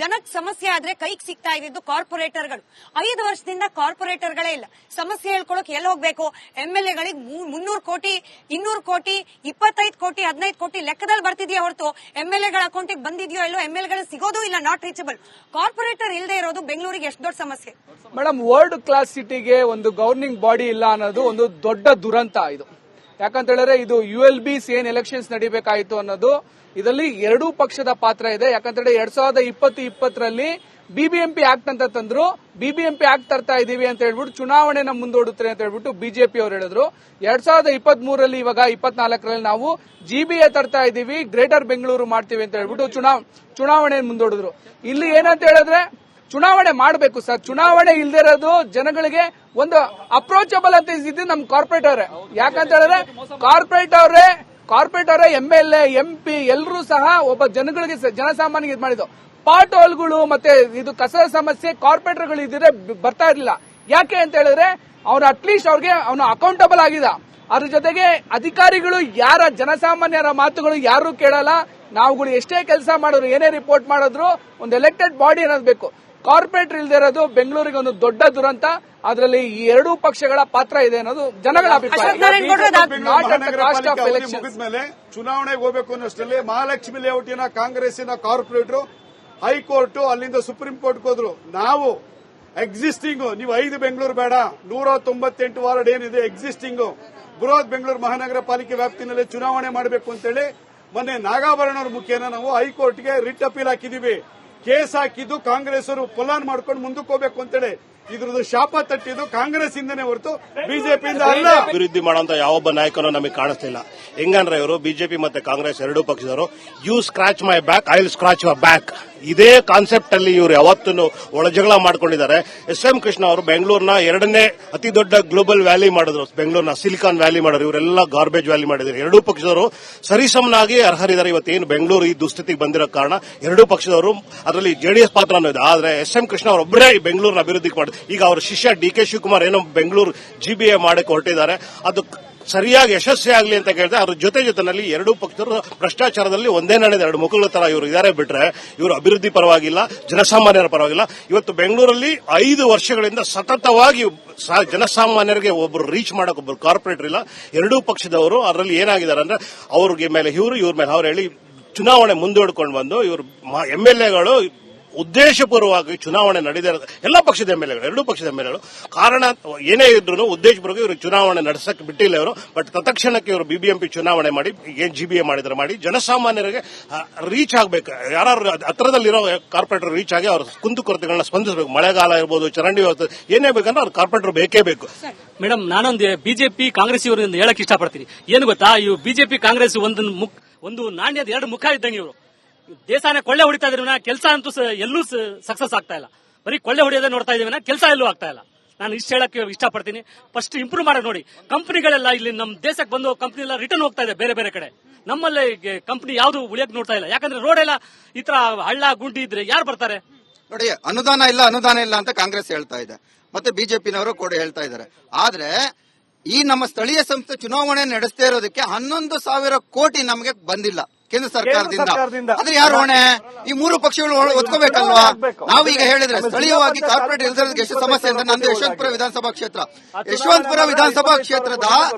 ಜನಕ್ಕೆ ಸಮಸ್ಯೆ ಆದ್ರೆ ಕೈಗೆ ಸಿಗ್ತಾ ಇದ್ದು ಕಾರ್ಪೊರೇಟರ್ಗಳು. 5 ವರ್ಷದಿಂದ ಕಾರ್ಪೊರೇಟರ್ಗಳೇ ಇಲ್ಲ. ಸಮಸ್ಯೆ ಹೇಳ್ಕೊಳಕ್ ಎಲ್ಲಿ ಹೋಗ್ಬೇಕು? MLAಗಳಿಗೆ 300 ಕೋಟಿ 200 ಕೋಟಿ 25 ಕೋಟಿ 15 ಕೋಟಿ ಲೆಕ್ಕದಲ್ಲಿ ಬರ್ತಿದ್ಯಾ ಹೊರತು MLAಗಳ ಅಕೌಂಟಿಗೆ ಬಂದಿದ್ಯೋ ಎಲ್ಲೋ MLAಗಳು ಸಿಗೋದು ಇಲ್ಲ, ನಾಟ್ ರೀಚಬಲ್. ಕಾರ್ಪೊರೇಟರ್ ಇಲ್ಲದೆ ಇರೋದು ಬೆಂಗಳೂರಿಗೆ ಎಷ್ಟು ದೊಡ್ಡ ಸಮಸ್ಯೆ. ಮೇಡಮ್, ವರ್ಲ್ಡ್ ಕ್ಲಾಸ್ ಸಿಟಿಗೆ ಒಂದು ಗವರ್ನಿಂಗ್ ಬಾಡಿ ಇಲ್ಲ ಅನ್ನೋದು ಒಂದು ದೊಡ್ಡ ದುರಂತ ಇದು. ಯಾಕಂತ ಹೇಳಿದ್ರೆ ಇದು ULBs ಏನ್ ಎಲೆಕ್ಷನ್ಸ್ ನಡೀಬೇಕಾಯಿತು ಅನ್ನೋದು ಇದರಲ್ಲಿ ಎರಡೂ ಪಕ್ಷದ ಪಾತ್ರ ಇದೆ. ಯಾಕಂತೇಳಿ 2020-20 BBMP ಆಕ್ಟ್ ಅಂತ ತಂದ್ರು. BBMP ಆಕ್ಟ್ ತರ್ತಾ ಇದೀವಿ ಅಂತ ಹೇಳ್ಬಿಟ್ಟು ಚುನಾವಣೆನ ಮುಂದೂಡುತ್ತೆ ಅಂತ ಹೇಳ್ಬಿಟ್ಟು ಬಿಜೆಪಿ ಅವರು ಹೇಳಿದ್ರು. 2023 ಇವಾಗ 24 ನಾವು GBA ತರ್ತಾ ಇದೀವಿ, ಗ್ರೇಟರ್ ಬೆಂಗಳೂರು ಮಾಡ್ತೀವಿ ಅಂತ ಹೇಳ್ಬಿಟ್ಟು ಚುನಾವಣೆ ಮುಂದೂಡಿದ್ರು. ಇಲ್ಲಿ ಏನಂತ ಹೇಳಿದ್ರೆ ಚುನಾವಣೆ ಮಾಡಬೇಕು ಸರ್. ಚುನಾವಣೆ ಇಲ್ದೇ ಇರೋದು ಜನಗಳಿಗೆ ಒಂದು ಅಪ್ರೋಚಬಲ್ ಅಂತ ಇದ್ದು ನಮ್ ಕಾರ್ಪೊರೇಟರ್. ಯಾಕಂತ ಹೇಳಿದ್ರೆ ಕಾರ್ಪೊರೇಟರ್ MLA MP ಎಲ್ಲರೂ ಸಹ ಒಬ್ಬ ಜನಗಳಿಗೆ ಜನಸಾಮಾನ್ಯರಿಗೆ ಮಾಡಿದ್ದು. ಪಾಟ್ ಹೋಲ್ಗಳು ಮತ್ತೆ ಇದು ಕಸದ ಸಮಸ್ಯೆ ಕಾರ್ಪೊರೇಟರ್ಗಳು ಇದ್ರೆ ಬರ್ತಾ ಇರಲಿಲ್ಲ. ಯಾಕೆ ಅಂತ ಹೇಳಿದ್ರೆ ಅವ್ರು ಅಟ್ಲೀಸ್ಟ್ ಅವ್ರಿಗೆ ಅವನು ಅಕೌಂಟಬಲ್ ಆಗಿದ. ಅದ್ರ ಜೊತೆಗೆ ಅಧಿಕಾರಿಗಳು ಯಾರ ಜನಸಾಮಾನ್ಯರ ಮಾತುಗಳು ಯಾರು ಕೇಳಲ್ಲ. ನಾವುಗಳು ಎಷ್ಟೇ ಕೆಲಸ ಮಾಡಿದ್ರು ಏನೇ ರಿಪೋರ್ಟ್ ಮಾಡಿದ್ರು ಒಂದು ಎಲೆಕ್ಟೆಡ್ ಬಾಡಿ ಅನ್ನೋದು ಬೇಕು. ಕಾರ್ಪೊರೇಟರ್ ಇಲ್ಲದೆ ಇರೋದು ಬೆಂಗಳೂರಿಗೆ ಒಂದು ದೊಡ್ಡ ದುರಂತ. ಅದರಲ್ಲಿ ಈ ಎರಡೂ ಪಕ್ಷಗಳ ಪಾತ್ರ ಇದೆ ಅನ್ನೋದು ಜನಗಳ ಅಭಿಪ್ರಾಯ. ಮುಗಿದ್ಮೇಲೆ ಚುನಾವಣೆಗೆ ಹೋಗಬೇಕು ಅನ್ನೋಷ್ಟರಲ್ಲಿ ಮಹಾಲಕ್ಷ್ಮಿ ಲೇಔಟಿನ ಕಾಂಗ್ರೆಸ್ಸಿನ ಕಾರ್ಪೊರೇಟರ್ ಹೈಕೋರ್ಟ್ ಅಲ್ಲಿಂದ ಸುಪ್ರೀಂ ಕೋರ್ಟ್ಗೆ ಹೋದ್ರು. ನಾವು ಎಕ್ಸಿಸ್ಟಿಂಗ್ ನೀವು 5 ಬೆಂಗಳೂರು ಬೇಡ 198 ವಾರ್ಡ್ ಏನಿದೆ ಎಕ್ಸಿಸ್ಟಿಂಗ್ ಬೃಹತ್ ಬೆಂಗಳೂರು ಮಹಾನಗರ ಪಾಲಿಕೆ ವ್ಯಾಪ್ತಿನಲ್ಲಿ ಚುನಾವಣೆ ಮಾಡಬೇಕು ಅಂತೇಳಿ ಮೊನ್ನೆ ನಾಗಾಭರಣ ಅವ್ರ ಮುಖೇನ ನಾವು ಹೈಕೋರ್ಟ್ಗೆ ರಿಟ್ ಅಪೀಲ್ ಹಾಕಿದೀವಿ. ಕೇಸ್ ಹಾಕಿದ್ದು ಕಾಂಗ್ರೆಸ್ ಅವರು ಪೊಲಾನ್ ಮಾಡ್ಕೊಂಡು ಮುಂದಕ್ಕೆ ಹೋಗಬೇಕು ಅಂತೇಳಿ ಇದ್ರದ್ದು ಶಾಪ ತಟ್ಟಿದ್ದು ಕಾಂಗ್ರೆಸ್ ಇಂದನೇ ಹೊರತು ಬಿಜೆಪಿಯಿಂದ ಅಲ್ಲ. ಅಭಿವೃದ್ಧಿ ಮಾಡುವಂತ ಯಾವೊಬ್ಬ ನಾಯಕನೂ ನಮಗೆ ಕಾಣಿಸ್ತಿಲ್ಲ. ಹೆಂಗಂದ್ರೆ ಇವರು ಬಿಜೆಪಿ ಮತ್ತೆ ಕಾಂಗ್ರೆಸ್ ಎರಡೂ ಪಕ್ಷದವರು you scratch my back I will scratch your back ಇದೇ ಕಾನ್ಸೆಪ್ಟ್ ಅಲ್ಲಿ ಇವರು ಯಾವತ್ತೂ ಒಳಜಗಳ ಮಾಡ್ಕೊಂಡಿದ್ದಾರೆ. SM ಕೃಷ್ಣ ಅವರು ಬೆಂಗಳೂರಿನ 2ನೇ ಅತಿ ದೊಡ್ಡ ಗ್ಲೋಬಲ್ ವ್ಯಾಲಿ ಮಾಡಿದ್ರು. ಬೆಂಗಳೂರಿನ ಸಿಲಿಕಾನ್ ವ್ಯಾಲಿ ಮಾಡಿದ್ರು. ಇವರೆಲ್ಲ ಗಾರ್ಬೇಜ್ ವ್ಯಾಲಿ ಮಾಡಿದ್ರು. ಎರಡೂ ಪಕ್ಷದವರು ಸರಿಸಮನಾಗಿ ಅರ್ಹರಿದ್ದಾರೆ. ಇವತ್ತೇನು ಬೆಂಗಳೂರು ಈ ದುಸ್ಥಿತಿಗೆ ಬಂದಿರೋ ಕಾರಣ ಎರಡೂ ಪಕ್ಷದವರು ಅದರಲ್ಲಿ JDS ಪಾತ್ರ ಇದೆ. ಆದ್ರೆ SM ಕೃಷ್ಣ ಅವರೊಬ್ಬರೇ ಬೆಂಗಳೂರಿನ ಅಭಿವೃದ್ಧಿ ಮಾಡಿದ್ರು. ಈಗ ಅವರ ಶಿಷ್ಯ DK ಶಿವಕುಮಾರ್ ಏನೋ ಬೆಂಗಳೂರು GBA ಮಾಡಕ್ಕೆ ಹೊರಟಿದ್ದಾರೆ. ಅದು ಸರಿಯಾಗಿ ಯಶಸ್ವಿ ಆಗಲಿ ಅಂತ ಕೇಳಿದ್ರೆ ಅದ್ರ ಜೊತೆನಲ್ಲಿ ಎರಡೂ ಪಕ್ಷರು ಭ್ರಷ್ಟಾಚಾರದಲ್ಲಿ ಒಂದೇ ನಾಣ್ಯದ 2 ಮುಖಗಳ ತರ ಇವರು ಇದಾರೆ ಬಿಟ್ರೆ ಇವರು ಅಭಿವೃದ್ಧಿ ಪರವಾಗಿಲ್ಲ, ಜನಸಾಮಾನ್ಯರ ಪರವಾಗಿಲ್ಲ. ಇವತ್ತು ಬೆಂಗಳೂರಲ್ಲಿ 5 ವರ್ಷಗಳಿಂದ ಸತತವಾಗಿ ಜನಸಾಮಾನ್ಯರಿಗೆ ಒಬ್ಬರು ರೀಚ್ ಮಾಡಕ್ಕೆ ಒಬ್ಬರು ಕಾರ್ಪೊರೇಟರ್ ಇಲ್ಲ. ಎರಡೂ ಪಕ್ಷದವರು ಅದರಲ್ಲಿ ಏನಾಗಿದ್ದಾರೆ ಅಂದ್ರೆ ಅವ್ರಿಗೆ ಮೇಲೆ ಇವ್ರ ಮೇಲೆ ಅವ್ರು ಹೇಳಿ ಚುನಾವಣೆ ಮುಂದೂಡಿಕೊಂಡು ಬಂದು ಇವರು MLAಗಳು ಉದ್ದೇಶಪೂರ್ವವಾಗಿ ಚುನಾವಣೆ ನಡೆದ ಎಲ್ಲ ಪಕ್ಷದ MLAಗಳು ಎರಡೂ ಪಕ್ಷದ MLAಗಳು ಕಾರಣ ಏನೇ ಇದ್ರು ಉದ್ದೇಶಪೂರ್ವಕ ಇವರು ಚುನಾವಣೆ ನಡೆಸಕ್ಕೆ ಬಿಟ್ಟಿಲ್ಲ ಇವರು. ಬಟ್ ತತ್ಕ್ಷಣಕ್ಕೆ ಇವರು BBMP ಚುನಾವಣೆ ಮಾಡಿ ಏನ್ GBA ಮಾಡಿದ್ರೆ ಮಾಡಿ ಜನಸಾಮಾನ್ಯರಿಗೆ ರೀಚ್ ಆಗಬೇಕು. ಯಾರು ಹತ್ರದಲ್ಲಿರೋ ಕಾರ್ಪೊರೇಟರ್ ರೀಚ್ ಆಗಿ ಅವ್ರ ಕುಂದುಕೊರತೆಗಳನ್ನ ಸ್ಪಂದಿಸಬೇಕು. ಮಳೆಗಾಲ ಇರ್ಬೋದು, ಚರಂಡಿ ವ್ಯವಸ್ಥೆ ಏನೇ ಬೇಕಂದ್ರೆ ಅವ್ರ ಕಾರ್ಪೊರೇಟರ್ ಬೇಕೇ ಬೇಕು. ಮೇಡಮ್, ನಾನೊಂದು ಬಿಜೆಪಿ ಕಾಂಗ್ರೆಸ್ ಇವರಿಂದ ಹೇಳಕ್ ಇಷ್ಟಪಡ್ತೀನಿ. ಏನು ಗೊತ್ತಾ, ಇವು ಬಿಜೆಪಿ ಕಾಂಗ್ರೆಸ್ ಒಂದು ನಾಣ್ಯದ 2 ಮುಖ ಇದ್ದಂಗೆ. ಇವರು ದೇಶಾನ ಕೊಳ್ಳೆ ಹೊಡಿತಾ ಇದ್ರವನ ಕೆಲಸ ಅಂತೂ ಎಲ್ಲೂ ಸಕ್ಸಸ್ ಆಗ್ತಾ ಇಲ್ಲ. ಬರೀ ಕೊಳ್ಳೆ ಹೊಡೆಯೋದೇ ನೋಡ್ತಾ ಇದೀವಿ, ಕೆಲಸ ಎಲ್ಲೂ ಆಗ್ತಾ ಇಲ್ಲ. ನಾನು ಇಷ್ಟು ಹೇಳಕ್ಕೆ ಇಷ್ಟಪಡ್ತೀನಿ. ಫಸ್ಟ್ ಇಂಪ್ರೂವ್ ಮಾಡಕ್ ನೋಡಿ. ಕಂಪನಿಗಳೆಲ್ಲ ಇಲ್ಲಿ ನಮ್ಮ ದೇಶಕ್ಕೆ ಬಂದು ಕಂಪನಿ ಎಲ್ಲ ರಿಟರ್ನ್ ಹೋಗ್ತಾ ಇದೆ ಬೇರೆ ಬೇರೆ ಕಡೆ. ನಮ್ಮಲ್ಲಿ ಕಂಪನಿ ಯಾವ್ದು ಉಳಿಯಕ್ ನೋಡ್ತಾ ಇಲ್ಲ. ಯಾಕಂದ್ರೆ ರೋಡ್ ಎಲ್ಲ ಈ ತರ ಹಳ್ಳ ಗುಂಡಿ ಇದ್ರೆ ಯಾರು ಬರ್ತಾರೆ ನೋಡಿ. ಅನುದಾನ ಇಲ್ಲ ಅಂತ ಕಾಂಗ್ರೆಸ್ ಹೇಳ್ತಾ ಇದೆ, ಮತ್ತೆ ಬಿಜೆಪಿನವರು ಕೂಡ ಹೇಳ್ತಾ ಇದ್ದಾರೆ. ಆದ್ರೆ ಈ ನಮ್ಮ ಸ್ಥಳೀಯ ಸಂಸ್ಥೆ ಚುನಾವಣೆ ನಡೆಸ್ತಾ ಇರೋದಕ್ಕೆ 11,000 ಕೋಟಿ ನಮಗೆ ಬಂದಿಲ್ಲ ಕೇಂದ್ರ ಸರ್ಕಾರದಿಂದ. ಆದ್ರೆ ಯಾರು ಹೊಣೆ? ಈ 3 ಪಕ್ಷಗಳು ಒತ್ಕೋಬೇಕಲ್ವಾ? ನಾವೀಗ ಹೇಳಿದ್ರೆ ಸ್ಥಳೀಯವಾಗಿ ಕಾರ್ಪೊರೇಟ್ ಇಲ್ದಿರೋದಕ್ಕೆ ಎಷ್ಟು ಸಮಸ್ಯೆ ಅಂದ್ರೆ ನಂದು ಯಶವಂತಪುರ ವಿಧಾನಸಭಾ ಕ್ಷೇತ್ರದ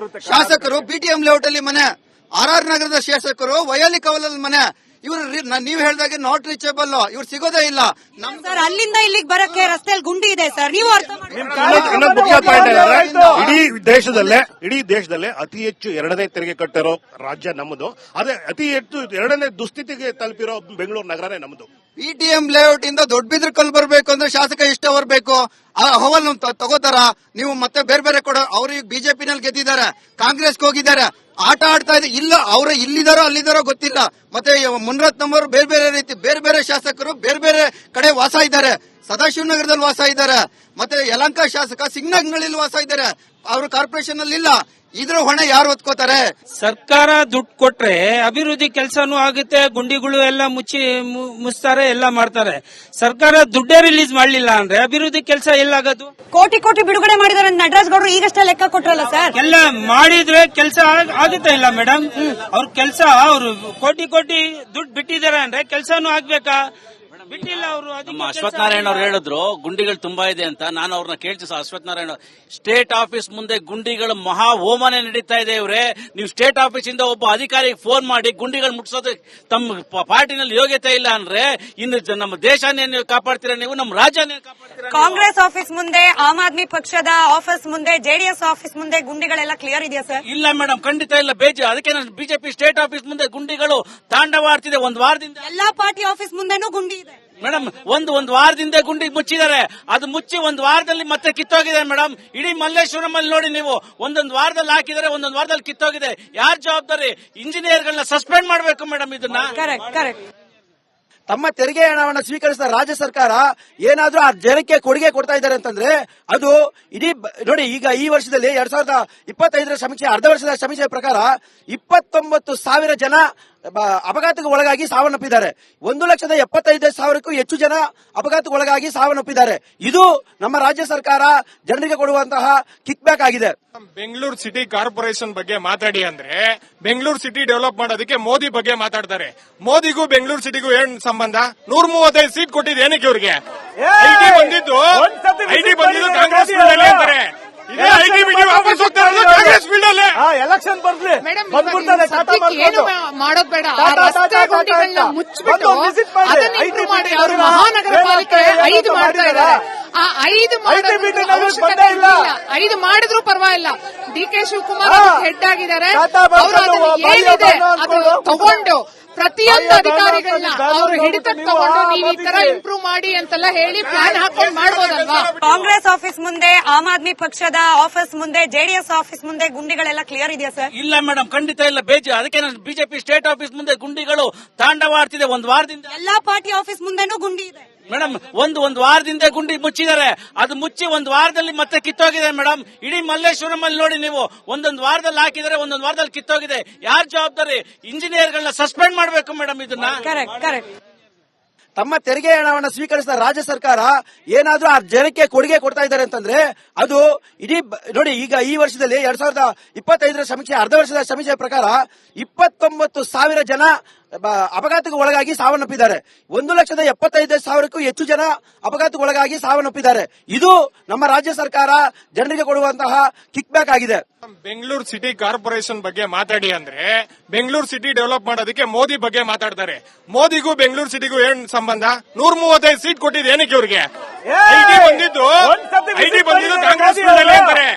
ಶಾಸಕರು BTM ಲೇಔಟ್ ಅಲ್ಲಿ ಮನೆ, RR ನಗರದ ಶಾಸಕರು ವೈಯಾಲಿ ಕವಲಲ್ಲಿ ಮನೆ. ಇವರು ನೀವು ಹೇಳಿದಾಗ ನಾಟ್ ರೀಚೇಬಲ್, ಇವ್ರು ಸಿಗೋದೇ ಇಲ್ಲ. ಸರ್, ಅಲ್ಲಿಂದ ಇಲ್ಲಿಗೆ ಬರಕ್ಕೆ ರಸ್ತೆಯಲ್ಲಿ ಗುಂಡಿ ಇದೆ ಸರ್, ನೀವು ಅರ್ಥ ಮಾಡಿ. ಇಡೀ ದೇಶದಲ್ಲೇ ಅತಿ ಹೆಚ್ಚು 2ನೇ ತೆರಿಗೆ ಕಟ್ಟಿರೋ ರಾಜ್ಯ ನಮ್ಮದು. ಅದೇ ಅತಿ ಹೆಚ್ಚು 2ನೇ ದುಸ್ಥಿತಿಗೆ ತಲುಪಿರೋ ಬೆಂಗಳೂರು ನಗರನೇ ನಮ್ಮದು. BTM ಲೇಔಟ್ ಇಂದ ದೊಡ್ಡಬಿದ್ರ ಕಲ್ ಬರ್ಬೇಕು ಅಂದ್ರೆ ಶಾಸಕ ಎಷ್ಟು ಬರ್ಬೇಕು? ಹವಲ್ ತಗೋತಾರ ನೀವು? ಮತ್ತೆ ಬೇರೆ ಬೇರೆ ಕೊಡ. ಅವ್ರಿಗೆ ಬಿಜೆಪಿನಲ್ಲಿ ಗೆದ್ದಿದ್ದಾರೆ, ಕಾಂಗ್ರೆಸ್ಗೆ ಹೋಗಿದ್ದಾರೆ, ಆಟ ಆಡ್ತಾ ಇದೆ. ಇಲ್ಲ ಅವರು ಇಲ್ಲಿದಾರೋ ಅಲ್ಲಿದಾರೋ ಗೊತ್ತಿಲ್ಲ. ಮತ್ತೆ ಮುನ್ರತ್ನವರು ಬೇರೆ ಬೇರೆ ರೀತಿ ಬೇರೆ ಬೇರೆ ಶಾಸಕರು ಬೇರೆ ಬೇರೆ ಕಡೆ ವಾಸ ಇದ್ದಾರೆ. ಸದಾಶಿವನಗರದಲ್ಲಿ ವಾಸ ಇದ್ದಾರೆ, ಮತ್ತೆ ಯಲಹಂಕ ಶಾಸಕ ಸಿಂಗ್ನಗನಹಳ್ಳಿಯಲ್ಲಿ ವಾಸ ಇದ್ದಾರೆ. ಅವರು ಕಾರ್ಪೊರೇಷನ್ ಅಲ್ಲಿ ಇಲ್ಲ. ಇದ್ರ ಹೊಣೆ ಯಾರು ಹೊತ್ಕೋತಾರೆ? ಸರ್ಕಾರ ದುಡ್ಡು ಕೊಟ್ರೆ ಅಭಿವೃದ್ಧಿ ಕೆಲಸನೂ ಆಗುತ್ತೆ, ಗುಂಡಿಗಳು ಎಲ್ಲ ಮುಚ್ತಾರೆ, ಎಲ್ಲ ಮಾಡ್ತಾರೆ. ಸರ್ಕಾರ ದುಡ್ಡೇ ರಿಲೀಸ್ ಮಾಡ್ಲಿಲ್ಲ ಅಂದ್ರೆ ಅಭಿವೃದ್ಧಿ ಕೆಲಸ ಎಲ್ಲಾಗದು? ಕೋಟಿ ಬಿಡುಗಡೆ ಮಾಡಿದಾರೆ ನಟರಾಜ್ ಗೌಡರು ಈಗಷ್ಟೇ ಲೆಕ್ಕ ಕೊಟ್ರಲ್ಲ ಸರ್. ಎಲ್ಲ ಮಾಡಿದ್ರೆ ಕೆಲಸ ಆಗುತ್ತಾ ಇಲ್ಲ ಮೇಡಮ್? ಅವ್ರ ಕೆಲಸ ಅವರು ಕೋಟಿ ದುಡ್ಡು ಬಿಟ್ಟಿದ್ದಾರೆ ಅಂದ್ರೆ ಕೆಲಸನೂ ಆಗ್ಬೇಕಾ? ಬಿಟ್ಟಿಲ್ಲ ಅವರು. ನಮ್ಮ ಅಶ್ವತ್ಥನಾರಾಯಣ ಅವ್ರು ಹೇಳಿದ್ರು ಗುಂಡಿಗಳು ತುಂಬಾ ಇದೆ ಅಂತ. ನಾನು ಅವ್ರನ್ನ ಕೇಳ್ತೀನಿ ಸರ್, ಅಶ್ವತ್ಥನಾರಾಯಣ ಸ್ಟೇಟ್ ಆಫೀಸ್ ಮುಂದೆ ಗುಂಡಿಗಳು ಮಹಾ ಹೋಮನೆ ನಡೀತಾ ಇದೆ. ಇವ್ರೆ ನೀವು ಸ್ಟೇಟ್ ಆಫೀಸ್ ಇಂದ ಒಬ್ಬ ಅಧಿಕಾರಿಗೆ ಫೋನ್ ಮಾಡಿ ಗುಂಡಿಗಳು ಮುಟ್ಸೋದು ತಮ್ಮ ಪಾರ್ಟಿನಲ್ಲಿ ಯೋಗ್ಯತೆ ಇಲ್ಲ ಅಂದ್ರೆ ಇನ್ನು ನಮ್ಮ ದೇಶನೇ ನೀವು ಕಾಪಾಡ್ತೀರಾ, ನೀವು ನಮ್ಮ ರಾಜ್ಯನೇ ಕಾಪಾಡ್ತೀರಾ. ಕಾಂಗ್ರೆಸ್ ಆಫೀಸ್ ಮುಂದೆ, ಆಮ್ ಆದ್ಮಿ ಪಕ್ಷದ ಆಫೀಸ್ ಮುಂದೆ, ಜೆಡಿಎಸ್ ಆಫೀಸ್ ಮುಂದೆ ಗುಂಡಿಗಳೆಲ್ಲ ಕ್ಲಿಯರ್ ಇದೆಯಾ ಸರ್? ಇಲ್ಲ ಮೇಡಮ್, ಖಂಡಿತ ಇಲ್ಲ. ಅದಕ್ಕೆ ನಾನು ಬಿಜೆಪಿ ಸ್ಟೇಟ್ ಆಫೀಸ್ ಮುಂದೆ ಗುಂಡಿಗಳು ತಾಂಡವಾಡ್ತಿದೆ ಒಂದು ವಾರದಿಂದ. ಎಲ್ಲಾ ಪಾರ್ಟಿ ಆಫೀಸ್ ಮುಂದೆನೂ ಗುಂಡಿ ಇದೆ ಮೇಡಮ್. ಒಂದು ವಾರದಿಂದ ಗುಂಡಿ ಮುಚ್ಚಿದ್ದಾರೆ. ಅದು ಮುಚ್ಚಿ ಒಂದು ವಾರದಲ್ಲಿ ಮತ್ತೆ ಕಿತ್ತೋಗಿದೆ ಮೇಡಮ್. ಇಡೀ ಮಲ್ಲೇಶ್ವರಮಲ್ಲಿ ನೋಡಿ ನೀವು, ಒಂದೊಂದು ವಾರದಲ್ಲಿ ಹಾಕಿದರೆ, ಒಂದೊಂದು ವಾರದಲ್ಲಿ ಕಿತ್ತೋಗಿದೆ. ಯಾರ್ ಜವಾಬ್ದಾರಿ? ಇಂಜಿನಿಯರ್ಗಳನ್ನ ಸಸ್ಪೆಂಡ್ ಮಾಡಬೇಕು ಮೇಡಮ್ ಇದನ್ನ. ಕರೆಕ್ಟ್. ತಮ್ಮ ತೆರಿಗೆ ಹಣವನ್ನು ಸ್ವೀಕರಿಸಿದ ರಾಜ್ಯ ಸರ್ಕಾರ ಏನಾದ್ರೂ ಆ ಜನಕ್ಕೆ ಕೊಡುಗೆ ಕೊಡ್ತಾ ಇದ್ದಾರೆ ಅಂತಂದ್ರೆ ಅದು ಇಡೀ ನೋಡಿ, ಈಗ ಈ ವರ್ಷದಲ್ಲಿ 2025 ಸಮೀಕ್ಷೆ, ಅರ್ಧ ವರ್ಷದ ಸಮೀಕ್ಷೆ ಪ್ರಕಾರ 29,000 ಜನ ಅಪಘಾತಕ್ಕೆ ಒಳಗಾಗಿ ಸಾವನ್ನಪ್ಪಿದ್ದಾರೆ. 1,75,000ಕ್ಕೂ ಹೆಚ್ಚು ಜನ ಅಪಘಾತಕ್ಕೆ ಒಳಗಾಗಿ ಸಾವನ್ನಪ್ಪಿದ್ದಾರೆ. ಇದು ನಮ್ಮ ರಾಜ್ಯ ಸರ್ಕಾರ ಜನರಿಗೆ ಕೊಡುವಂತಹ ಕಿಕ್ ಬ್ಯಾಕ್ ಆಗಿದೆ. ಬೆಂಗಳೂರು ಸಿಟಿ ಕಾರ್ಪೊರೇಷನ್ ಬಗ್ಗೆ ಮಾತಾಡಿ ಅಂದ್ರೆ ಬೆಂಗಳೂರು ಸಿಟಿ ಡೆವಲಪ್ ಮಾಡೋದಕ್ಕೆ ಮೋದಿ ಬಗ್ಗೆ ಮಾತಾಡ್ತಾರೆ. ಮೋದಿಗೂ ಬೆಂಗಳೂರು ಸಿಟಿಗೂ ಏನ್ ಸಂಬಂಧ? 135 ಸೀಟ್ ಕೊಟ್ಟಿದ್ದು ಏನಕ್ಕೆ ಇವ್ರಿಗೆ? ಐಟಿ ಬಂದಿದ್ದು ಕಾಂಗ್ರೆಸ್ ಫೀಲ್ಡ್ ಅಲ್ಲಿ ಅಂತಾರೆ. ಇದೇ ಐಟಿ ಬಿಡಿ ವಾಪಸ್ ಹೋಗ್ತಾ ಇರೋದು ಕಾಂಗ್ರೆಸ್ ಫೀಲ್ಡ್ ಅಲ್ಲಿ. ಎಲೆಕ್ಷನ್ ಬರ್ಲಿ ಏನು ಮಾಡೋದ್ ಬೇಡ, ಆ ರಸ್ತೆ ಗುಂಡಿಗಳನ್ನ ಮುಚ್ಚಿಬಿಟ್ಟು ಅದನ್ನ ಇಂಪ್ರೂವ್ ಮಾಡಿ. ಅವರು ಮಹಾನಗರ ಪಾಲಿಕೆ 5 ಮಾಡ್ತಾ ಇದ್ದಾರೆ. ಆ 5 ಮಾಡೋದು ಅವಶ್ಯಕತೆ ಇಲ್ಲ. 5 ಮಾಡಿದ್ರು ಪರವಾಗಿಲ್ಲ. ಡಿ.ಕೆ. ಶಿವಕುಮಾರ್ ಹೆಡ್ ಆಗಿದ್ದಾರೆ. ಅವರು ಅದನ್ನ ಏನಿದೆ ಅದು ತಗೊಂಡು ಪ್ರತಿಯೊಂದು ಅಧಿಕಾರಿಗಳನ್ನ ಅವರು ಹಿಡಿತಕ್ಕೆ ತಗೊಂಡು ನೀವು ಈ ತರ ಇಂಪ್ರೂವ್ ಮಾಡಿ ಅಂತೆಲ್ಲ ಹೇಳಿ ಪ್ಲಾನ್ ಹಾಕೊಂಡು ಮಾಡಬಹುದಲ್ವಾ? ಕಾಂಗ್ರೆಸ್ ಆಫೀಸ್ ಮುಂದೆ, ಆಮ್ ಆದ್ಮಿ ಪಕ್ಷದ ಆಫೀಸ್ ಮುಂದೆ, ಜೆಡಿಎಸ್ ಆಫೀಸ್ ಮುಂದೆ ಗುಂಡಿಗಳೆಲ್ಲ ಕ್ಲಿಯರ್ ಇದೆಯಾ ಸರ್? ಇಲ್ಲ ಮೇಡಮ್, ಖಂಡಿತ ಇಲ್ಲ. ಅದಕ್ಕೆ ನಾನು ಬಿಜೆಪಿ ಸ್ಟೇಟ್ ಆಫೀಸ್ ಮುಂದೆ ಗುಂಡಿಗಳು ತಾಂಡವಾಡ್ತಿದೆ ಒಂದು ವಾರದಿಂದ. ಎಲ್ಲಾ ಪಾರ್ಟಿ ಆಫೀಸ್ ಮುಂದೆನೂ ಗುಂಡಿ ಇದೆ ಮೇಡಮ್. ಒಂದು ವಾರದಿಂದ ಗುಂಡಿ ಮುಚ್ಚಿದ್ದಾರೆ. ಅದು ಮುಚ್ಚಿ ಒಂದು ವಾರದಲ್ಲಿ ಮತ್ತೆ ಕಿತ್ತೋಗಿದೆ ಮೇಡಮ್. ಇಡೀ ಮಲ್ಲೇಶ್ವರಮಲ್ಲಿ ನೋಡಿ ನೀವು, ಒಂದೊಂದು ವಾರದಲ್ಲಿ ಹಾಕಿದರೆ, ಒಂದೊಂದು ವಾರದಲ್ಲಿ ಕಿತ್ತೋಗಿದೆ. ಯಾರ್ ಜವಾಬ್ದಾರಿ? ಇಂಜಿನಿಯರ್ಗಳನ್ನ ಸಸ್ಪೆಂಡ್ ಮಾಡಬೇಕು ಮೇಡಮ್ ಇದನ್ನ. ಕರೆಕ್ಟ್. ತಮ್ಮ ತೆರಿಗೆ ಹಣವನ್ನು ಸ್ವೀಕರಿಸಿದ ರಾಜ್ಯ ಸರ್ಕಾರ ಏನಾದ್ರೂ ಆ ಜನಕ್ಕೆ ಕೊಡುಗೆ ಕೊಡ್ತಾ ಇದ್ದಾರೆ ಅಂತಂದ್ರೆ ಅದು ಇಡೀ ನೋಡಿ, ಈಗ ಈ ವರ್ಷದಲ್ಲಿ 2025 ಸಮೀಕ್ಷೆ, ಅರ್ಧ ವರ್ಷದ ಸಮೀಕ್ಷೆ ಪ್ರಕಾರ 29,000 ಜನ ಅಪಘಾತಕ್ಕೆ ಒಳಗಾಗಿ ಸಾವನ್ನಪ್ಪಿದ್ದಾರೆ. 1,75,000ಕ್ಕೂ ಹೆಚ್ಚು ಜನ ಅಪಘಾತಕ್ಕೆ ಒಳಗಾಗಿ ಸಾವನ್ನಪ್ಪಿದ್ದಾರೆ. ಇದು ನಮ್ಮ ರಾಜ್ಯ ಸರ್ಕಾರ ಜನರಿಗೆ ಕೊಡುವಂತಹ ಕಿಕ್ ಬ್ಯಾಕ್ ಆಗಿದೆ. ಬೆಂಗಳೂರು ಸಿಟಿ ಕಾರ್ಪೊರೇಷನ್ ಬಗ್ಗೆ ಮಾತಾಡಿ ಅಂದ್ರೆ ಬೆಂಗಳೂರು ಸಿಟಿ ಡೆವಲಪ್ ಮಾಡೋದಕ್ಕೆ ಮೋದಿ ಬಗ್ಗೆ ಮಾತಾಡ್ತಾರೆ. ಮೋದಿಗೂ ಬೆಂಗಳೂರು ಸಿಟಿಗೂ ಏನ್ ಸಂಬಂಧ? 135 ಸೀಟ್ ಕೊಟ್ಟಿದ್ದು ಏನಕ್ಕೆ ಇವ್ರಿಗೆ? ಐಟಿ ಬಂದಿದ್ದು ಕಾಂಗ್ರೆಸ್ ಫೀಲ್ಡ್ ಅಲ್ಲಿ ಅಂತಾರೆ.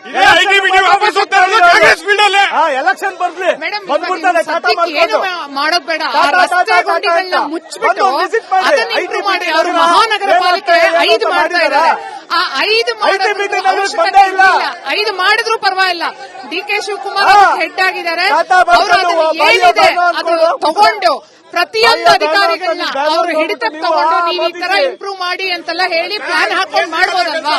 ಇದೇ ಐಟಿ ಬಿಡಿ ವಾಪಸ್ ಹೋಗ್ತಾ ಇರೋದು ಕಾಂಗ್ರೆಸ್ ಫೀಲ್ಡ್ ಅಲ್ಲಿ. ಎಲೆಕ್ಷನ್ ಬರ್ಲಿ ಏನು ಮಾಡೋದ್ ಬೇಡ, ಆ ರಸ್ತೆ ಗುಂಡಿಗಳನ್ನ ಮುಚ್ಚಿಬಿಟ್ಟು ಅದನ್ನ ಇಂಪ್ರೂವ್ ಮಾಡಿ. ಅವರು ಮಹಾನಗರ ಪಾಲಿಕೆ 5 ಮಾಡ್ತಾ ಇದ್ದಾರೆ. ಆ 5 ಮಾಡೋದು ಅವಶ್ಯಕತೆ ಇಲ್ಲ. 5 ಮಾಡಿದ್ರು ಪರವಾಗಿಲ್ಲ. ಡಿ.ಕೆ. ಶಿವಕುಮಾರ್ ಹೆಡ್ ಆಗಿದ್ದಾರೆ. ಅವರು ಅದನ್ನ ಏನಿದೆ ಅದು ತಗೊಂಡು ಪ್ರತಿಯೊಂದು ಅಧಿಕಾರಿಗಳನ್ನ ಅವರು ಹಿಡಿತಕ್ಕೆ ತಗೊಂಡು ನೀವು ಈ ತರ ಇಂಪ್ರೂವ್ ಮಾಡಿ ಅಂತೆಲ್ಲ ಹೇಳಿ ಪ್ಲಾನ್ ಹಾಕೊಂಡು ಮಾಡಬಹುದಲ್ವಾ?